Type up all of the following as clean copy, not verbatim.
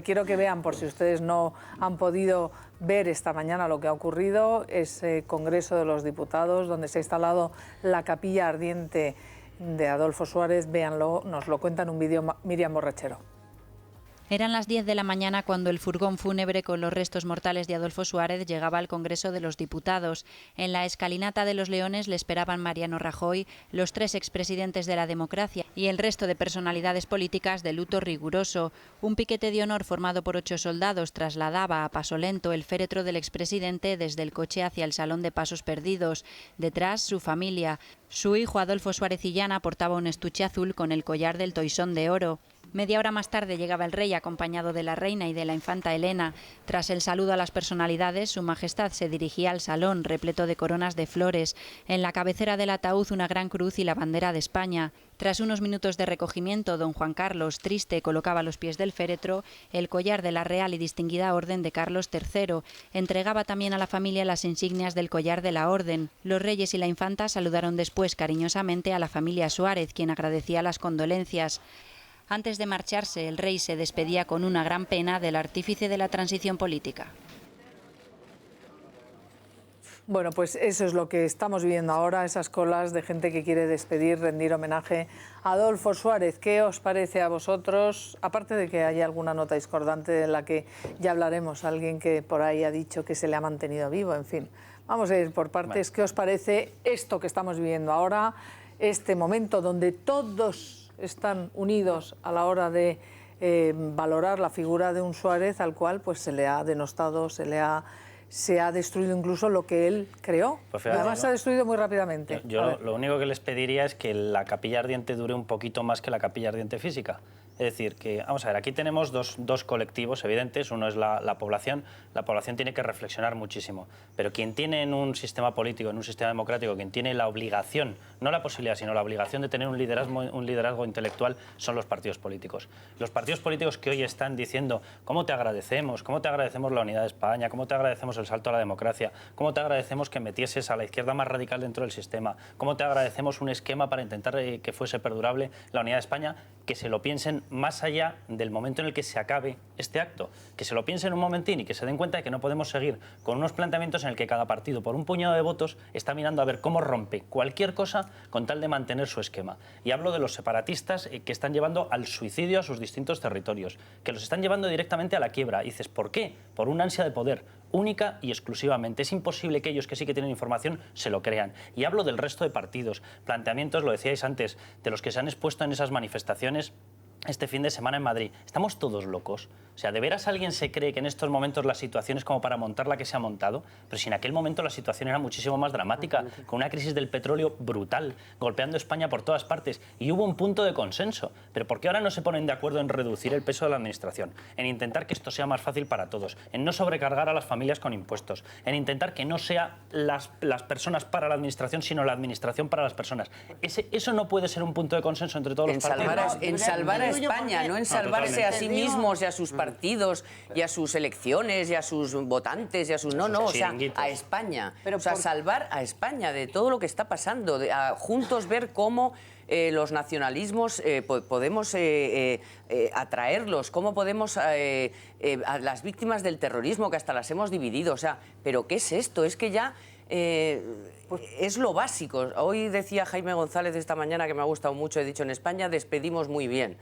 Quiero que vean, por si ustedes no han podido ver esta mañana lo que ha ocurrido, ese Congreso de los Diputados donde se ha instalado la capilla ardiente de Adolfo Suárez. Véanlo, nos lo cuenta en un vídeo Miriam Borrachero. Eran las 10 de la mañana cuando el furgón fúnebre con los restos mortales de Adolfo Suárez llegaba al Congreso de los Diputados. En la escalinata de los Leones le esperaban Mariano Rajoy, los 3 expresidentes de la democracia y el resto de personalidades políticas de luto riguroso. Un piquete de honor formado por 8 soldados trasladaba a paso lento el féretro del expresidente desde el coche hacia el Salón de Pasos Perdidos. Detrás, su familia. Su hijo Adolfo Suárez Illana portaba un estuche azul con el collar del Toisón de oro. Media hora más tarde llegaba el rey acompañado de la reina y de la infanta Elena. Tras el saludo a las personalidades, su majestad se dirigía al salón repleto de coronas de flores. En la cabecera del ataúd una gran cruz y la bandera de España. Tras unos minutos de recogimiento, don Juan Carlos, triste, colocaba a los pies del féretro el collar de la Real y Distinguida Orden de Carlos III. Entregaba también a la familia las insignias del collar de la Orden. Los reyes y la infanta saludaron después cariñosamente a la familia Suárez, quien agradecía las condolencias. Antes de marcharse, el rey se despedía con una gran pena del artífice de la transición política. Bueno, pues eso es lo que estamos viendo ahora, esas colas de gente que quiere despedir, rendir homenaje a Adolfo Suárez. ¿Qué os parece a vosotros? Aparte de que haya alguna nota discordante de la que ya hablaremos, alguien que por ahí ha dicho que se le ha mantenido vivo, en fin. Vamos a ir por partes. ¿Qué os parece esto que estamos viviendo ahora, este momento donde todos están unidos a la hora de valorar la figura de un Suárez al cual pues se le ha denostado, se ha destruido incluso lo que él creó? Pues fíjate, además se ha destruido muy rápidamente. Yo lo único que les pediría es que la capilla ardiente dure un poquito más que la capilla ardiente física. Es decir, que, vamos a ver, aquí tenemos dos colectivos evidentes. Uno es la población. La población tiene que reflexionar muchísimo. Pero quien tiene en un sistema político, en un sistema democrático, quien tiene la obligación, no la posibilidad, sino la obligación de tener un liderazgo intelectual, son los partidos políticos. Los partidos políticos que hoy están diciendo cómo te agradecemos la unidad de España, cómo te agradecemos el salto a la democracia, cómo te agradecemos que metieses a la izquierda más radical dentro del sistema, cómo te agradecemos un esquema para intentar que fuese perdurable la unidad de España, que se lo piensen más allá del momento en el que se acabe este acto, que se lo piensen un momentín y que se den cuenta de que no podemos seguir con unos planteamientos en el que cada partido, por un puñado de votos, está mirando a ver cómo rompe cualquier cosa con tal de mantener su esquema. Y hablo de los separatistas que están llevando al suicidio a sus distintos territorios, que los están llevando directamente a la quiebra. Y dices, ¿por qué? Por una ansia de poder, única y exclusivamente. Es imposible que ellos que sí que tienen información se lo crean. Y hablo del resto de partidos, planteamientos, lo decíais antes, de los que se han expuesto en esas manifestaciones este fin de semana en Madrid. Estamos todos locos. O sea, ¿de veras alguien se cree que en estos momentos la situación es como para montar la que se ha montado? Pero si en aquel momento la situación era muchísimo más dramática, con una crisis del petróleo brutal, golpeando España por todas partes, y hubo un punto de consenso. Pero ¿por qué ahora no se ponen de acuerdo en reducir el peso de la administración? En intentar que esto sea más fácil para todos, en no sobrecargar a las familias con impuestos, en intentar que no sea las personas para la administración, sino la administración para las personas. Eso no puede ser un punto de consenso entre todos los partidos. En salvar a España, no en salvarse a sí mismos y a sus partidos y a sus elecciones y a sus votantes y a sus... No, o sea, a España. Pero, o sea, salvar a España de todo lo que está pasando, juntos ver cómo los nacionalismos podemos atraerlos, cómo podemos a las víctimas del terrorismo, que hasta las hemos dividido. O sea, ¿pero qué es esto? Es que ya... es lo básico. Hoy decía Jaime González esta mañana, que me ha gustado mucho, he dicho, en España despedimos muy bien.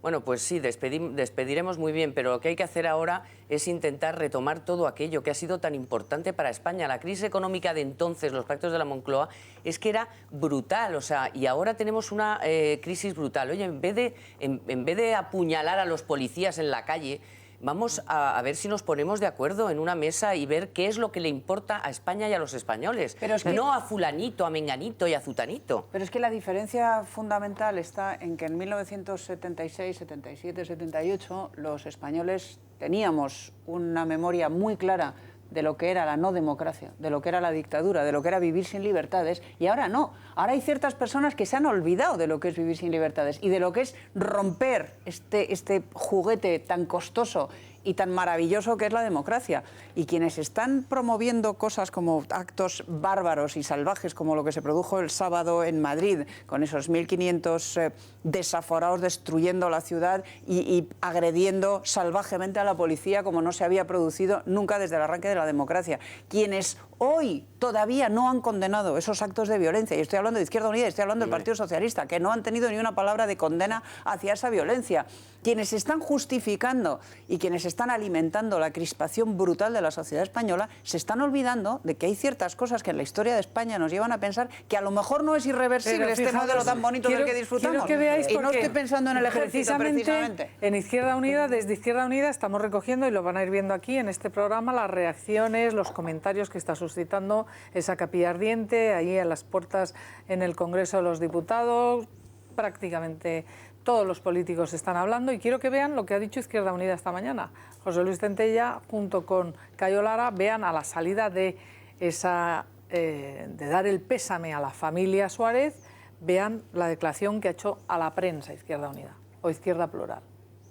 Bueno, pues sí, despediremos muy bien, pero lo que hay que hacer ahora es intentar retomar todo aquello que ha sido tan importante para España. La crisis económica de entonces, los pactos de la Moncloa, es que era brutal, o sea, y ahora tenemos una crisis brutal. Oye, en vez de apuñalar a los policías en la calle, vamos a ver si nos ponemos de acuerdo en una mesa y ver qué es lo que le importa a España y a los españoles. Pero es que... No a fulanito, a menganito y a zutanito. Pero es que la diferencia fundamental está en que en 1976, 77, 78 los españoles teníamos una memoria muy clara de lo que era la no democracia, de lo que era la dictadura, de lo que era vivir sin libertades, y ahora no. Ahora hay ciertas personas que se han olvidado de lo que es vivir sin libertades y de lo que es romper este juguete tan costoso y tan maravilloso que es la democracia. Y quienes están promoviendo cosas como actos bárbaros y salvajes, como lo que se produjo el sábado en Madrid, con esos 1.500 desaforados destruyendo la ciudad y agrediendo salvajemente a la policía como no se había producido nunca desde el arranque de la democracia. Quienes hoy todavía no han condenado esos actos de violencia, y estoy hablando de Izquierda Unida, y estoy hablando del Partido Socialista, que no han tenido ni una palabra de condena hacia esa violencia. Quienes están justificando y quienes están alimentando la crispación brutal de la sociedad española, se están olvidando de que hay ciertas cosas que en la historia de España nos llevan a pensar que a lo mejor no es irreversible este modelo tan bonito del que disfrutamos. Quiero que veáis y no estoy pensando en el ejército, precisamente. En Izquierda Unida, desde Izquierda Unida, estamos recogiendo, y lo van a ir viendo aquí en este programa, las reacciones, los comentarios que está suscitando esa capilla ardiente, ahí a las puertas en el Congreso de los Diputados. Prácticamente todos los políticos están hablando, y quiero que vean lo que ha dicho Izquierda Unida esta mañana. José Luis Centella, junto con Cayo Lara, vean a la salida de de dar el pésame a la familia Suárez, vean la declaración que ha hecho a la prensa Izquierda Unida, o Izquierda Plural.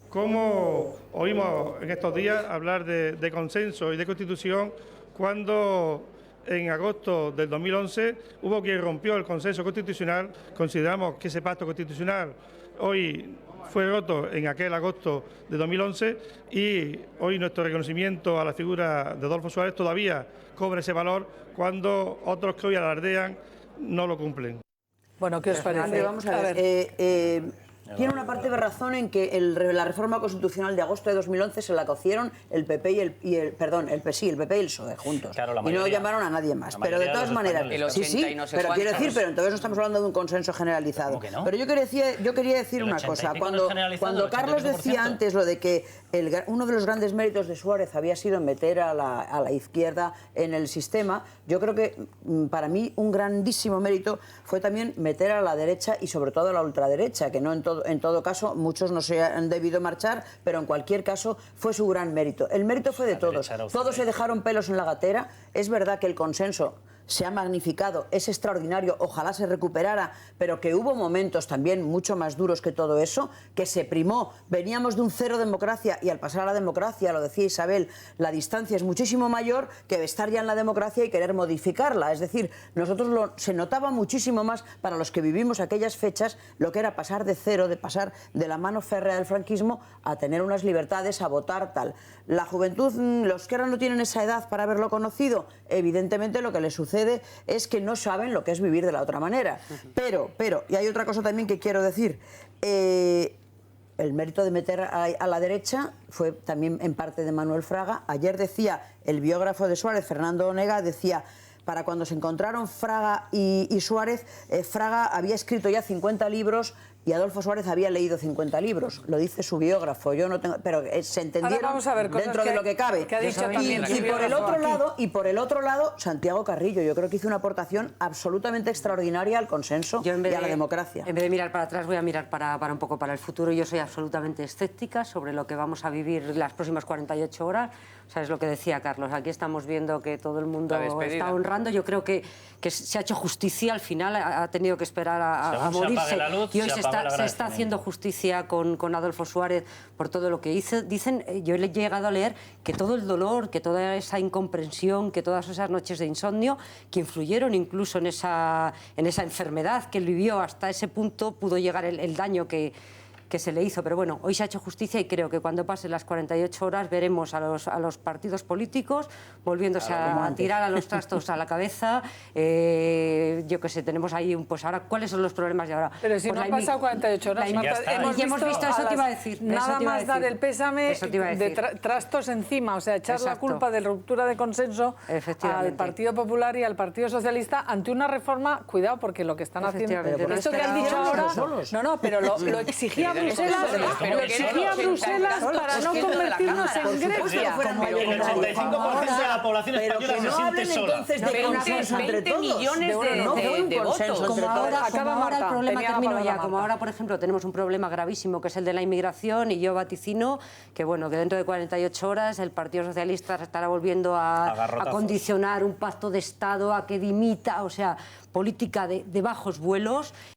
¿Cómo oímos en estos días hablar de consenso y de constitución cuando en agosto del 2011 hubo quien rompió el consenso constitucional? Consideramos que ese pacto constitucional hoy fue roto en aquel agosto de 2011, y hoy nuestro reconocimiento a la figura de Adolfo Suárez todavía cobra ese valor cuando otros que hoy alardean no lo cumplen. Bueno, ¿qué os parece? Vamos a ver. Tiene una parte de razón en que la reforma constitucional de agosto de 2011 se la cocieron el PP y el PP y el PSOE juntos. Claro, y no llamaron a nadie más. Pero de todas maneras, sí, pero quiero decir, pero entonces no estamos hablando de un consenso generalizado. No? Pero yo quería decir una cosa. Cuando Carlos decía antes lo de que uno de los grandes méritos de Suárez había sido meter a la izquierda en el sistema, yo creo que para mí un grandísimo mérito fue también meter a la derecha y sobre todo a la ultraderecha, que no en todo caso muchos no se han debido marchar, pero en cualquier caso fue su gran mérito. El mérito fue de todos. Todos se dejaron pelos en la gatera. Es verdad que el consenso se ha magnificado, es extraordinario, ojalá se recuperara, pero que hubo momentos también mucho más duros que todo eso, que se primó. Veníamos de un cero democracia y al pasar a la democracia, lo decía Isabel, la distancia es muchísimo mayor que estar ya en la democracia y querer modificarla. Es decir, se notaba muchísimo más para los que vivimos aquellas fechas lo que era pasar de cero, de pasar de la mano férrea del franquismo a tener unas libertades, a votar, tal. La juventud, los que ahora no tienen esa edad para haberlo conocido, evidentemente lo que les sucede es que no saben lo que es vivir de la otra manera. Pero, y hay otra cosa también que quiero decir, el mérito de meter a la derecha fue también en parte de Manuel Fraga. Ayer decía el biógrafo de Suárez, Fernando Onega, decía: para cuando se encontraron Fraga y Suárez, Fraga había escrito ya 50 libros y Adolfo Suárez había leído 50 libros. Lo dice su biógrafo, yo no tengo, pero se entendieron dentro de lo que cabe. Y por el otro lado, Santiago Carrillo, yo creo que hizo una aportación absolutamente extraordinaria al consenso y a la democracia. En vez de mirar para atrás, voy a mirar para un poco para el futuro. Yo soy absolutamente escéptica sobre lo que vamos a vivir las próximas 48 horas. O sea, es lo que decía Carlos. Aquí estamos viendo que todo el mundo está honrando. Yo creo que se ha hecho justicia. Al final ha tenido que esperar a morirse. Y hoy se está haciendo justicia con Adolfo Suárez por todo lo que hizo. Dicen, yo he llegado a leer que todo el dolor, que toda esa incomprensión, que todas esas noches de insomnio, que influyeron incluso en esa enfermedad que él vivió, hasta ese punto pudo llegar el daño que se le hizo. Pero bueno, hoy se ha hecho justicia y creo que cuando pasen las 48 horas veremos a los partidos políticos volviéndose a tirar a los trastos a la cabeza. Yo qué sé, tenemos ahí pues ahora, ¿cuáles son los problemas de ahora? Pero si pues no han pasado 48 horas, hemos visto eso, te iba a decir. Nada más dar el pésame de trastos encima, o sea, echar la culpa de ruptura de consenso al Partido Popular y al Partido Socialista ante una reforma, cuidado, porque lo que están haciendo... Esto que han dicho ahora... No, pero lo exigíamos Lo exigía Bruselas para no convertirnos en Grecia. El 85% de la población española se siente sola. Pero 20 millones de votos. Como ahora el problema, termino ya, como ahora, por ejemplo, tenemos un problema gravísimo que es el de la inmigración, y yo vaticino que, bueno, que dentro de 48 horas el Partido Socialista estará volviendo a condicionar un pacto de Estado a que dimita, o sea, política de bajos vuelos.